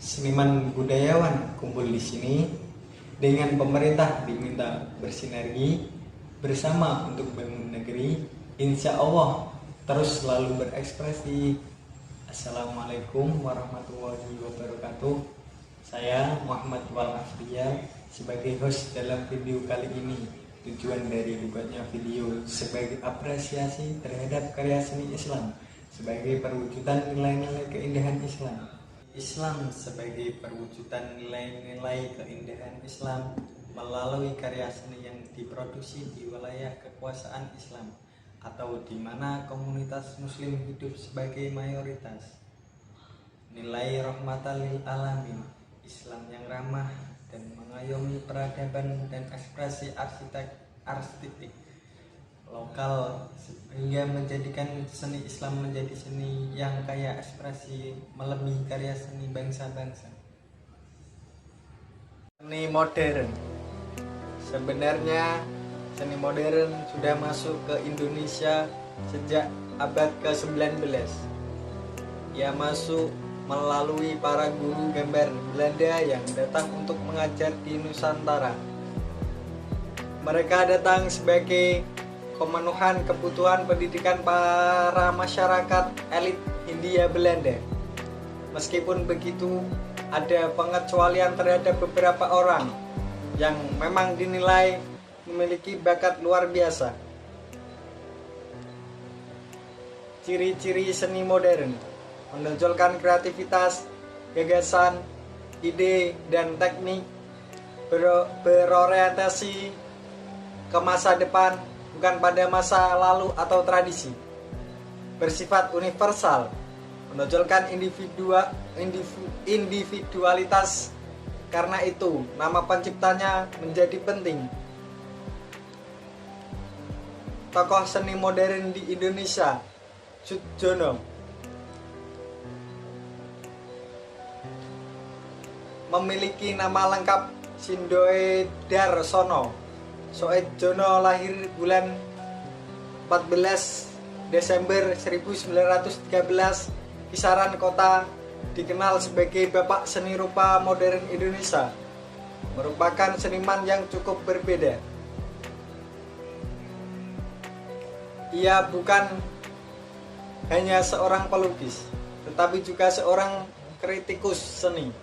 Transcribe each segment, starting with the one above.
Seniman budayawan kumpul di sini dengan pemerintah diminta bersinergi bersama untuk bangun negeri. Insya Allah terus selalu berekspresi. Assalamualaikum warahmatullahi wabarakatuh. Saya Muhammad Wal Afriya sebagai host dalam video kali ini. Tujuan dari dibuatnya video sebagai apresiasi terhadap karya seni Islam sebagai perwujudan nilai-nilai keindahan Islam. Islam sebagai perwujudan nilai-nilai keindahan Islam melalui karya seni yang diproduksi di wilayah kekuasaan Islam atau di mana komunitas muslim hidup sebagai mayoritas. Nilai rahmatan lil alamin, Islam yang ramah dan mengayomi peradaban dan ekspresi arsitektur lokal sehingga menjadikan seni Islam menjadi seni yang kaya ekspresi melebihi karya seni bangsa-bangsa. Seni modern. Sebenarnya seni modern sudah masuk ke Indonesia sejak abad ke-19. Ia masuk melalui para guru gambar Belanda yang datang untuk mengajar di Nusantara. Mereka datang sebagai pemenuhan kebutuhan pendidikan para masyarakat elit Hindia Belanda. Meskipun begitu, ada pengecualian terhadap beberapa orang yang memang dinilai memiliki bakat luar biasa. Ciri-ciri seni modern: menonjolkan kreativitas, gagasan, ide, dan teknik, berorientasi ke masa depan, bukan pada masa lalu atau tradisi. Bersifat universal, menonjolkan individualitas. Karena itu, nama penciptanya menjadi penting. Tokoh seni modern di Indonesia, Soetjono. Memiliki nama lengkap Sindoe Darsono. Soetjono lahir bulan 14 Desember 1913, kisaran kota, dikenal sebagai Bapak Seni Rupa Modern Indonesia. Merupakan seniman yang cukup berbeda. Ia bukan hanya seorang pelukis, tetapi juga seorang kritikus seni.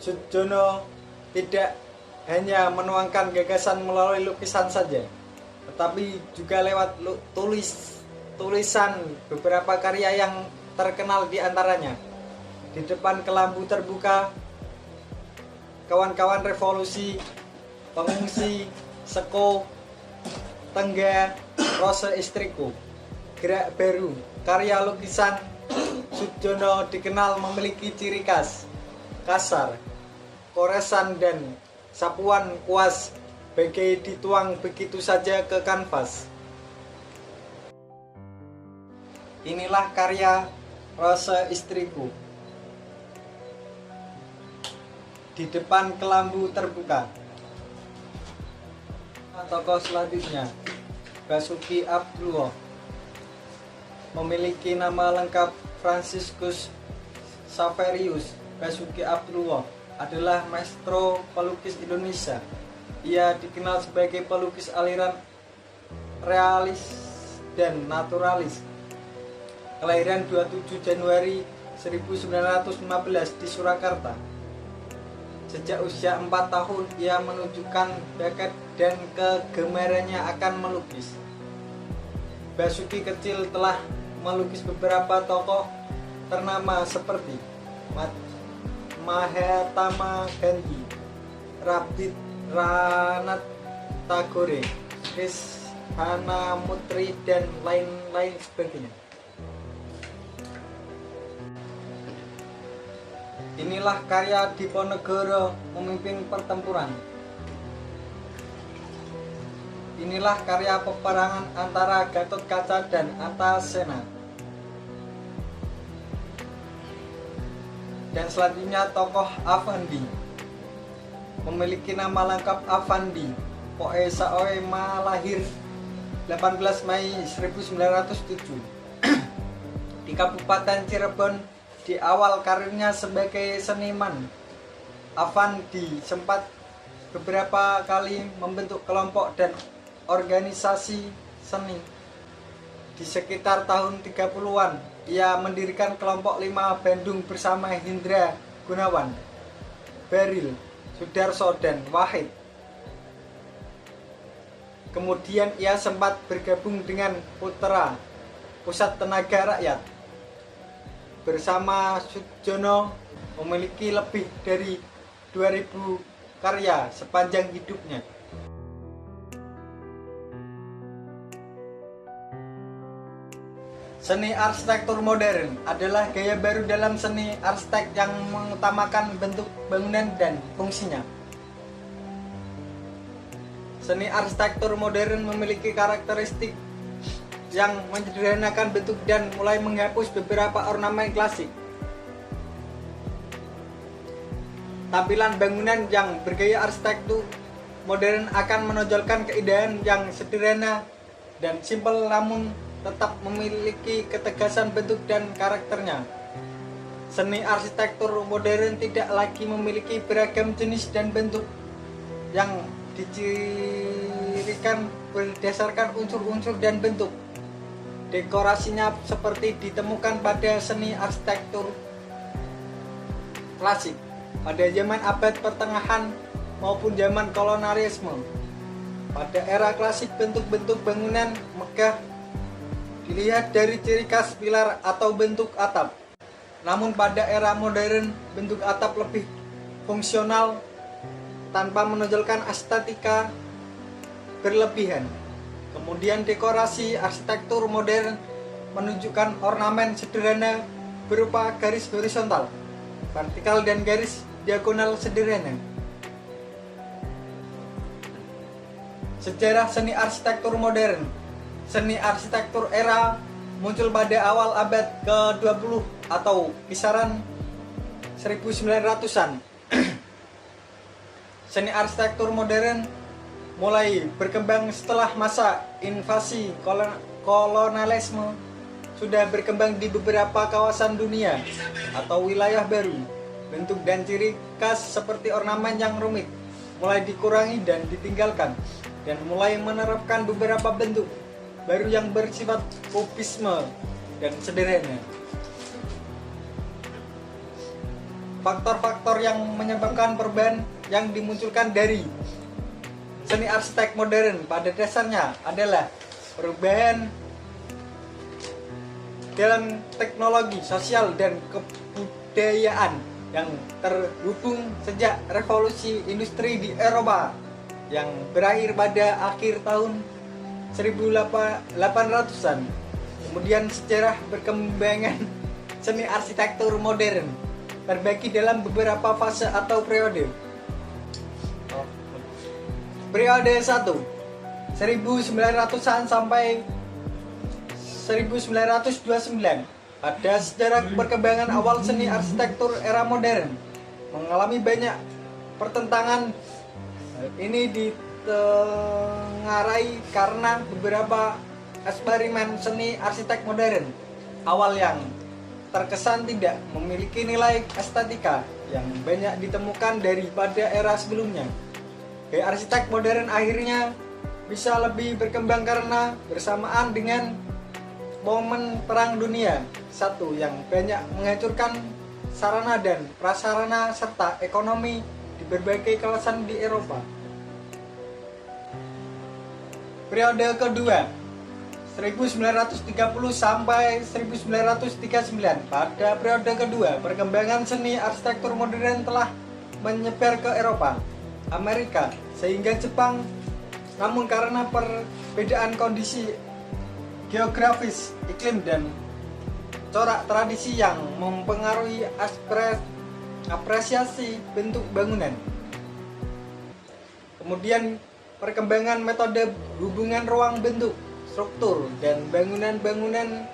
Soetjono tidak hanya menuangkan gagasan melalui lukisan saja, tetapi juga lewat tulisan beberapa karya yang terkenal di antaranya Di Depan Kelambu Terbuka, Kawan-kawan Revolusi, Pengungsi, Seko, Tengga, Rose Istriku, Gerak Baru. Karya lukisan Soetjono dikenal memiliki ciri khas, kasar, koresan, dan sapuan kuas bagai dituang begitu saja ke kanvas. Inilah karya Rose Istriku. Di Depan Kelambu Terbuka. Tokoh selanjutnya, Basuki Abdullah. Memiliki nama lengkap Franciscus Saverius. Basuki Abdullah adalah maestro pelukis Indonesia. Ia dikenal sebagai pelukis aliran realis dan naturalis. Kelahiran 27 Januari 1915 di Surakarta. Sejak usia 4 tahun ia menunjukkan bakat dan kegemarannya akan melukis. Basuki kecil telah melukis beberapa tokoh ternama seperti Mahatma Gandhi, Rabindranath Tagore, Krishnamurti, dan lain-lain sebagainya. Inilah karya Diponegoro memimpin pertempuran. Inilah karya peperangan antara Gatotkaca dan Antasena. Dan selanjutnya tokoh Afandi. Memiliki nama lengkap Afandi Poe Saoe Ma, lahir 18 Mei 1907 di Kabupaten Cirebon, Di awal karirnya sebagai seniman, Affandi sempat beberapa kali membentuk kelompok dan organisasi seni. Di sekitar tahun 30-an, ia mendirikan kelompok 5 Bandung bersama Hendra Gunawan, Beril, Sudarso, dan Wahid. Kemudian ia sempat bergabung dengan Putra, Pusat Tenaga Rakyat. Bersama Sudjono memiliki lebih dari 2000 karya sepanjang hidupnya. Seni arsitektur modern adalah gaya baru dalam seni arsitek yang mengutamakan bentuk bangunan dan fungsinya. Seni arsitektur modern memiliki karakteristik yang menyederhanakan bentuk dan mulai menghapus beberapa ornamen klasik. Tampilan bangunan yang bergaya arsitektur modern akan menonjolkan keindahan yang sederhana dan simpel, namun tetap memiliki ketegasan bentuk dan karakternya. Seni arsitektur modern tidak lagi memiliki beragam jenis dan bentuk yang dicirikan berdasarkan unsur-unsur dan bentuk. Dekorasinya seperti ditemukan pada seni arsitektur klasik pada zaman abad pertengahan maupun zaman kolonialisme. Pada era klasik, bentuk-bentuk bangunan megah dilihat dari ciri khas pilar atau bentuk atap. Namun pada era modern, bentuk atap lebih fungsional tanpa menonjolkan estetika berlebihan. Kemudian dekorasi arsitektur modern menunjukkan ornamen sederhana berupa garis horizontal, vertikal, dan garis diagonal sederhana. Sejarah seni arsitektur modern. Seni arsitektur era muncul pada awal abad ke-20 atau kisaran 1900-an. Seni arsitektur modern mulai berkembang setelah masa invasi kolonialisme sudah berkembang di beberapa kawasan dunia atau wilayah baru. Bentuk dan ciri khas seperti ornamen yang rumit mulai dikurangi dan ditinggalkan, dan mulai menerapkan beberapa bentuk baru yang bersifat kubisme dan sederhana. Faktor-faktor yang menyebabkan perubahan yang dimunculkan dari seni arsitek modern pada dasarnya adalah perubahan dalam teknologi, sosial, dan kebudayaan yang terhubung sejak revolusi industri di Eropa yang berakhir pada akhir tahun 1800-an. Kemudian sejarah perkembangan seni arsitektur modern terbagi dalam beberapa fase atau periode. Periode 1, 1900-an sampai 1929. Pada sejarah perkembangan awal seni arsitektur era modern mengalami banyak pertentangan. Ini ditengarai karena beberapa eksperimen seni arsitek modern awal yang terkesan tidak memiliki nilai estetika yang banyak ditemukan daripada era sebelumnya. Gaya arsitek modern akhirnya bisa lebih berkembang karena bersamaan dengan momen Perang Dunia I yang banyak menghancurkan sarana dan prasarana serta ekonomi di berbagai kawasan di Eropa. Periode kedua, 1930 sampai 1939. Pada periode kedua, perkembangan seni arsitektur modern telah menyebar ke Eropa, Amerika, sehingga Jepang. Namun karena perbedaan kondisi geografis, iklim, dan corak tradisi yang mempengaruhi apresiasi bentuk bangunan. Kemudian perkembangan metode hubungan ruang, bentuk, struktur, dan bangunan-bangunan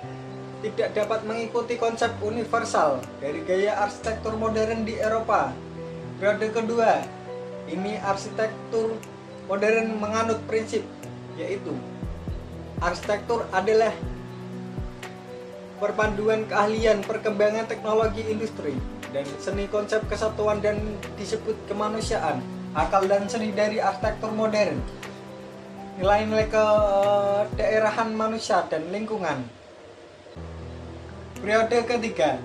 tidak dapat mengikuti konsep universal dari gaya arsitektur modern di Eropa. Periode kedua, ini arsitektur modern menganut prinsip, yaitu arsitektur adalah perpaduan keahlian perkembangan teknologi industri dan seni konsep kesatuan dan disebut kemanusiaan, akal dan seni dari arsitektur modern, nilai-nilai kedaerahan manusia dan lingkungan. Periode ketiga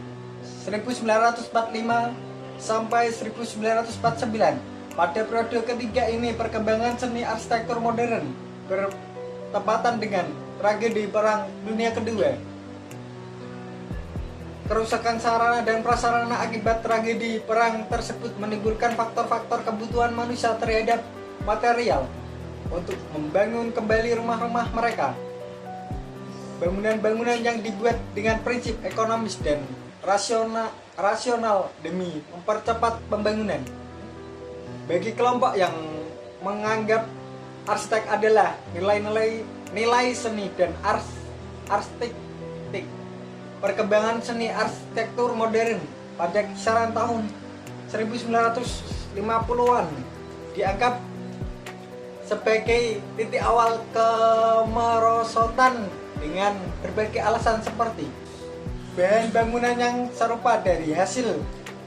1945 sampai 1949. Pada periode ketiga ini perkembangan seni arsitektur modern bertepatan dengan tragedi Perang Dunia Kedua. Kerusakan sarana dan prasarana akibat tragedi perang tersebut menimbulkan faktor-faktor kebutuhan manusia terhadap material untuk membangun kembali rumah-rumah mereka. Bangunan-bangunan yang dibuat dengan prinsip ekonomis dan rasional demi mempercepat pembangunan. Bagi kelompok yang menganggap arsitek adalah nilai seni dan arsitektik, perkembangan seni arsitektur modern pada kisaran tahun 1950-an dianggap sebagai titik awal kemerosotan dengan berbagai alasan seperti bahan bangunan yang serupa dari hasil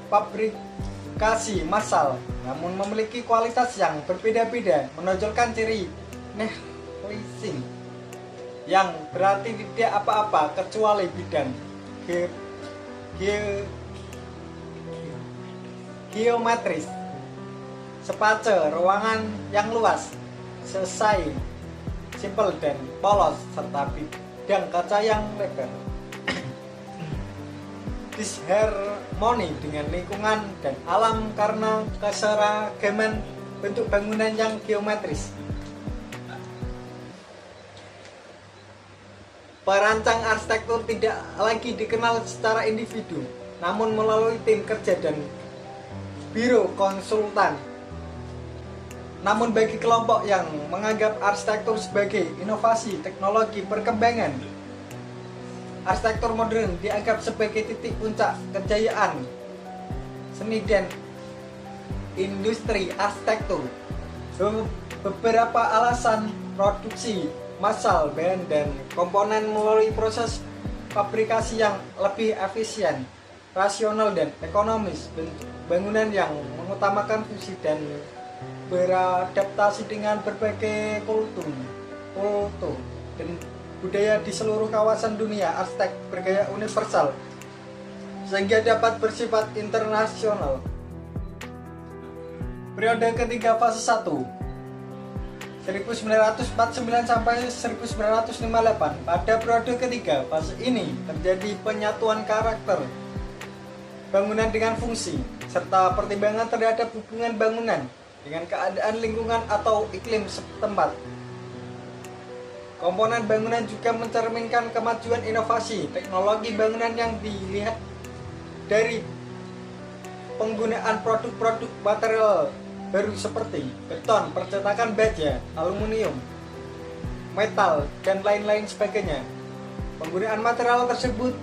fabrikasi massal namun memiliki kualitas yang berbeda-beda, menonjolkan ciri neoclassic yang berarti tidak apa-apa kecuali bidang geometris, sepace ruangan yang luas, selesai, simpel dan polos, serta bidang kaca yang lebar. Disharmoni dengan lingkungan dan alam karena keseragaman bentuk bangunan yang geometris. Perancang arsitektur tidak lagi dikenal secara individu, namun melalui tim kerja dan biro konsultan. Namun bagi kelompok yang menganggap arsitektur sebagai inovasi teknologi perkembangan, arsitektur modern dianggap sebagai titik puncak kejayaan seni dan industri arsitektur. Beberapa alasan produksi massal bahan dan komponen melalui proses fabrikasi yang lebih efisien, rasional dan ekonomis, bangunan yang mengutamakan fungsi dan beradaptasi dengan berbagai kultur dan budaya di seluruh kawasan dunia. Arsitek bergaya universal sehingga dapat bersifat internasional. Periode ketiga fase 1 1949 sampai 1958. Pada periode ketiga fase ini terjadi penyatuan karakter bangunan dengan fungsi serta pertimbangan terhadap hubungan bangunan dengan keadaan lingkungan atau iklim setempat. Komponen bangunan juga mencerminkan kemajuan inovasi teknologi bangunan yang dilihat dari penggunaan produk-produk material baru seperti beton, percetakan baja, aluminium, metal, dan lain-lain sebagainya. Penggunaan material tersebut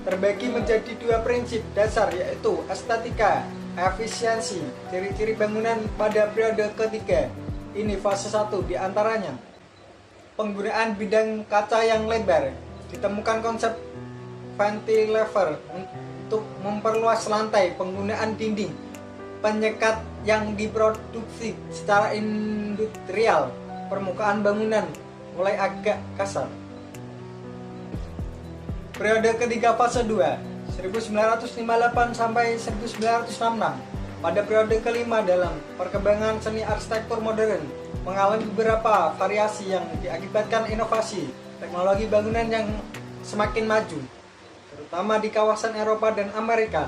terbagi menjadi dua prinsip dasar, yaitu estetika, efisiensi. Ciri-ciri bangunan pada periode ketiga ini fase 1 diantaranya penggunaan bidang kaca yang lebar, ditemukan konsep cantilever untuk memperluas lantai, penggunaan dinding penyekat yang diproduksi secara industrial, permukaan bangunan mulai agak kasar. Periode ketiga fase 2 1958 sampai 1966. Pada periode kelima dalam perkembangan seni arsitektur modern mengalami beberapa variasi yang diakibatkan inovasi teknologi bangunan yang semakin maju, terutama di kawasan Eropa dan Amerika.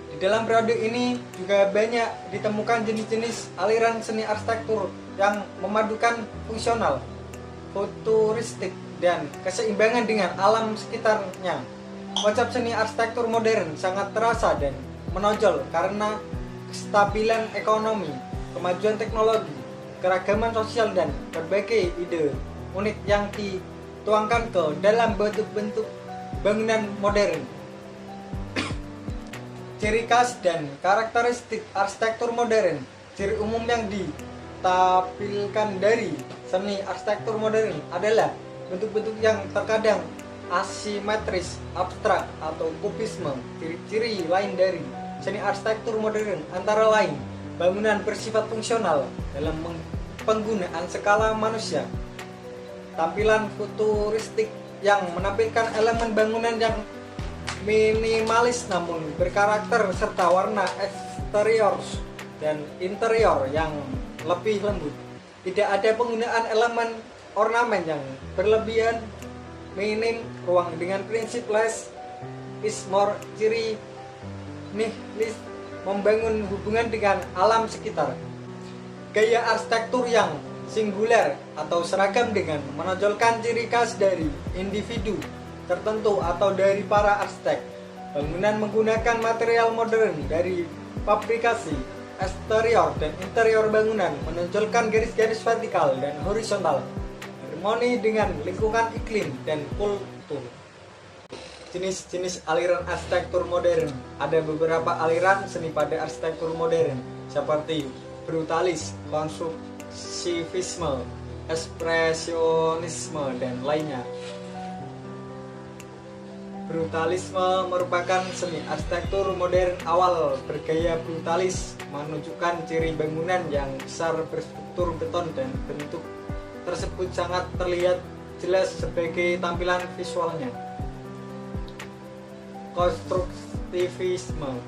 Di dalam periode ini juga banyak ditemukan jenis-jenis aliran seni arsitektur yang memadukan fungsional, futuristik, dan keseimbangan dengan alam sekitarnya. Konsep seni arsitektur modern sangat terasa dan menonjol karena kestabilan ekonomi, kemajuan teknologi, keragaman sosial, dan berbagai ide unik yang dituangkan ke dalam bentuk-bentuk bangunan modern. Ciri khas dan karakteristik arsitektur modern. Ciri umum yang ditampilkan dari seni arsitektur modern adalah bentuk-bentuk yang terkadang asimetris, abstrak, atau kubisme. Ciri-ciri lain dari seni arsitektur modern antara lain bangunan bersifat fungsional dalam penggunaan skala manusia, tampilan futuristik yang menampilkan elemen bangunan yang minimalis namun berkarakter, serta warna eksterior dan interior yang lebih lembut. Tidak ada penggunaan elemen ornamen yang berlebihan, minim ruang dengan prinsip less is more. Ciri nihilis, membangun hubungan dengan alam sekitar. Gaya arsitektur yang singuler atau seragam dengan menonjolkan ciri khas dari individu tertentu atau dari para arsitek. Bangunan menggunakan material modern dari fabrikasi, eksterior dan interior bangunan menonjolkan garis-garis vertikal dan horizontal, harmoni dengan lingkungan iklim dan kultur. Jenis-jenis aliran arsitektur modern. Ada beberapa aliran seni pada arsitektur modern seperti brutalis, konstruktivisme, ekspresionisme, dan lainnya. Brutalisme merupakan seni arsitektur modern awal bergaya brutalis, menunjukkan ciri bangunan yang besar berstruktur beton dan bentuk tersebut sangat terlihat jelas sebagai tampilan visualnya. Konstruktivisme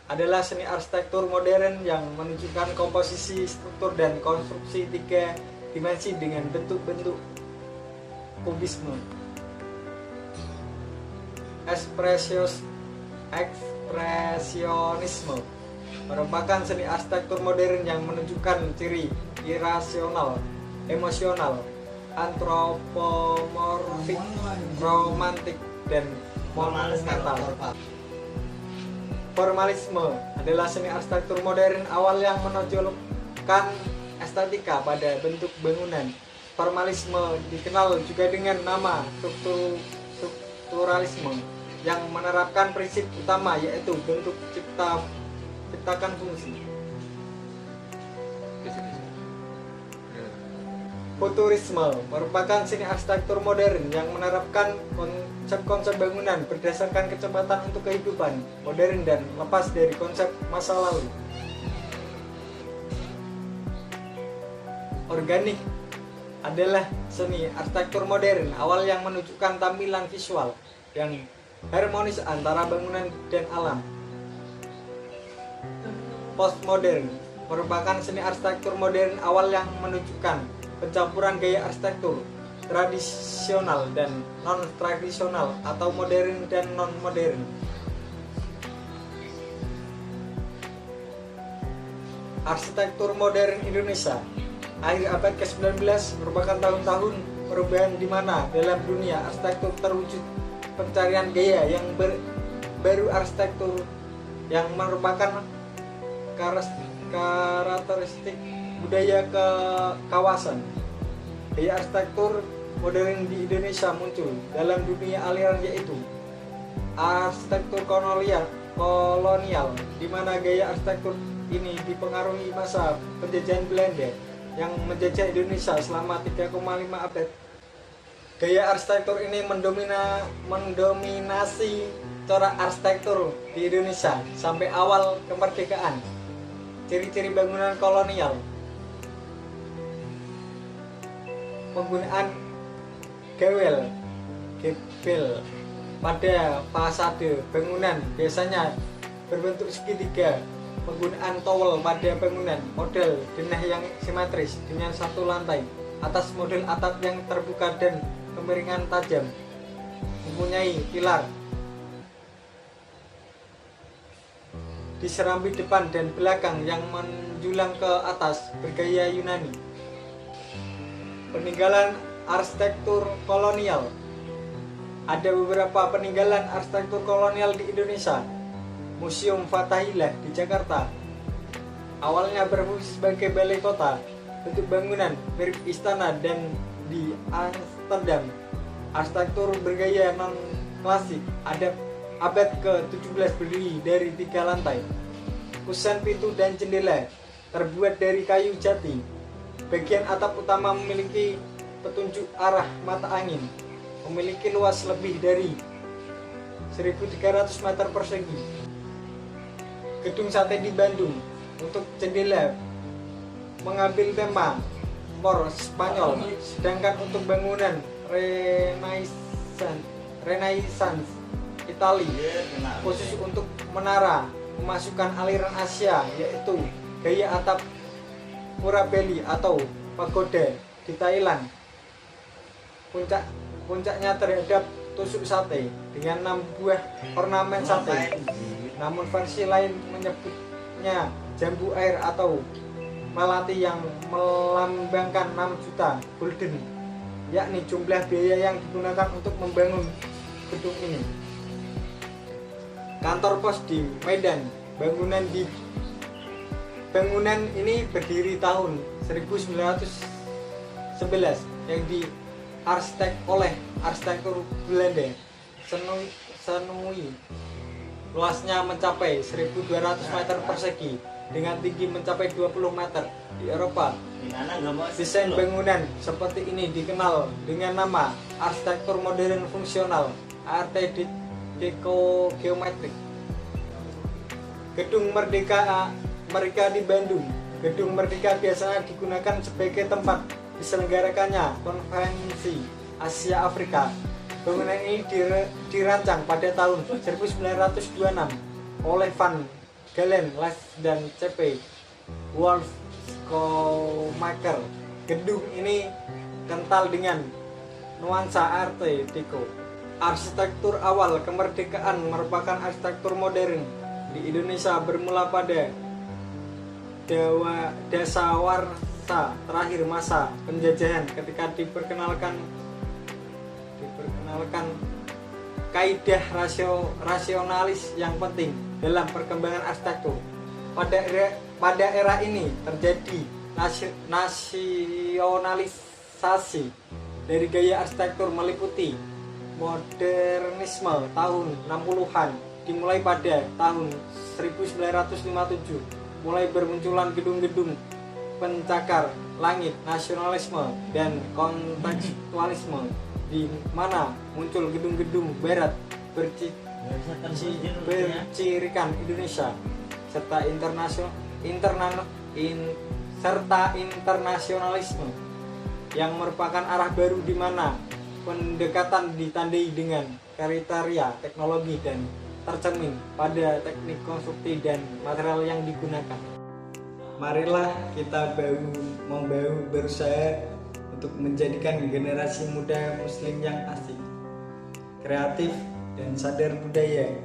adalah seni arsitektur modern yang menunjukkan komposisi, struktur, dan konstruksi tiga dimensi dengan bentuk-bentuk kubisme. Ekspresionisme merupakan seni arsitektur modern yang menunjukkan ciri irasional, emosional, antropomorfik, romantik, dan monumental. Formalisme adalah seni arsitektur modern awal yang menonjolkan estetika pada bentuk bangunan. Formalisme dikenal juga dengan nama strukturalisme, yang menerapkan prinsip utama yaitu bentuk ciptakan fungsi. Futurisme merupakan seni arsitektur modern yang menerapkan konsep-konsep bangunan berdasarkan kecepatan untuk kehidupan modern dan lepas dari konsep masa lalu. Organik adalah seni arsitektur modern awal yang menunjukkan tampilan visual yang harmonis antara bangunan dan alam. Postmodern merupakan seni arsitektur modern awal yang menunjukkan pencampuran gaya arsitektur tradisional dan non-tradisional atau modern dan non-modern. Arsitektur modern Indonesia. Akhir abad ke-19 merupakan tahun-tahun perubahan di mana dalam dunia arsitektur terwujud pencarian gaya yang baru, arsitektur yang merupakan karakteristik budaya ke kawasan. Gaya arsitektur modern di Indonesia muncul dalam dunia aliran yaitu arsitektur kolonial, di mana gaya arsitektur ini dipengaruhi masa penjajahan Belanda yang menjajah Indonesia selama 3,5 abad. Gaya arsitektur ini mendominasi corak arsitektur di Indonesia sampai awal kemerdekaan. Ciri-ciri bangunan kolonial: penggunaan gebel pada fasade bangunan biasanya berbentuk segitiga. Penggunaan towel pada bangunan model denah yang simetris dengan satu lantai atas model atap yang terbuka dan kemiringan tajam, mempunyai pilar di serambi depan dan belakang yang menjulang ke atas bergaya Yunani. Peninggalan arsitektur kolonial. Ada beberapa peninggalan arsitektur kolonial di Indonesia. Museum Fathahillah di Jakarta awalnya berfungsi sebagai balai kota, bentuk bangunan mirip istana, dan di Amsterdam arsitektur bergaya non-klasik ada abad ke-17 berdiri dari 3 lantai. Kusen pintu dan jendela terbuat dari kayu jati. Bagian atap utama memiliki petunjuk arah mata angin. memiliki luas lebih dari 1.300 meter persegi. Gedung Sate di Bandung untuk jendela mengambil tema Mor Spanyol, sedangkan untuk bangunan Renaissance Itali khusus untuk menara memasukkan aliran Asia, yaitu gaya atap Murabelli atau pagoda di Thailand. Puncaknya terhadap tusuk sate dengan 6 buah ornamen sate. Namun versi lain menyebutnya jambu air atau melati yang melambangkan 6 juta gulden, yakni jumlah biaya yang digunakan untuk membangun gedung ini. Kantor pos di Medan. Bangunan ini berdiri tahun 1911 yang diarsitek oleh arsitektur Belanda Senui. Luasnya mencapai 1.200 meter persegi dengan tinggi mencapai 20 meter. Di Eropa, desain bangunan seperti ini dikenal dengan nama arsitektur modern fungsional, Art Deco geometrik. Gedung Merdeka di Bandung. Gedung Merdeka biasanya digunakan sebagai tempat diselenggarakannya konferensi Asia Afrika. Bangunan ini dirancang pada tahun 1926 oleh Van Galen, Les dan C.P. Wolfsmacher. Gedung ini kental dengan nuansa Art Deco. Arsitektur awal kemerdekaan merupakan arsitektur modern di Indonesia bermula pada dasawarsa terakhir masa penjajahan ketika diperkenalkan kaidah rasionalis yang penting dalam perkembangan arsitektur. Pada era ini terjadi nasionalisasi dari gaya arsitektur meliputi modernisme tahun 60-an, dimulai pada tahun 1957, mulai bermunculan gedung-gedung pencakar langit, nasionalisme dan kontekstualisme, di mana muncul gedung-gedung barat bercirikan Indonesia serta internasionalisme yang merupakan arah baru di mana pendekatan ditandai dengan kriteria teknologi dan tercermin pada teknik konstruksi dan material yang digunakan. Marilah kita berusaha untuk menjadikan generasi muda muslim yang asik, kreatif dan sadar budaya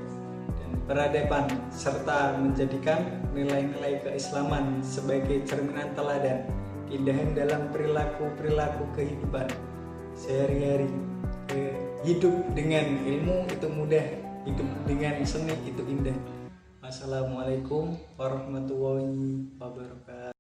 dan peradaban, serta menjadikan nilai-nilai keislaman sebagai cerminan teladan keindahan dalam perilaku kehidupan sehari-hari. Hidup dengan ilmu itu mudah, hidup dengan seni itu indah. Wassalamualaikum warahmatullahi wabarakatuh.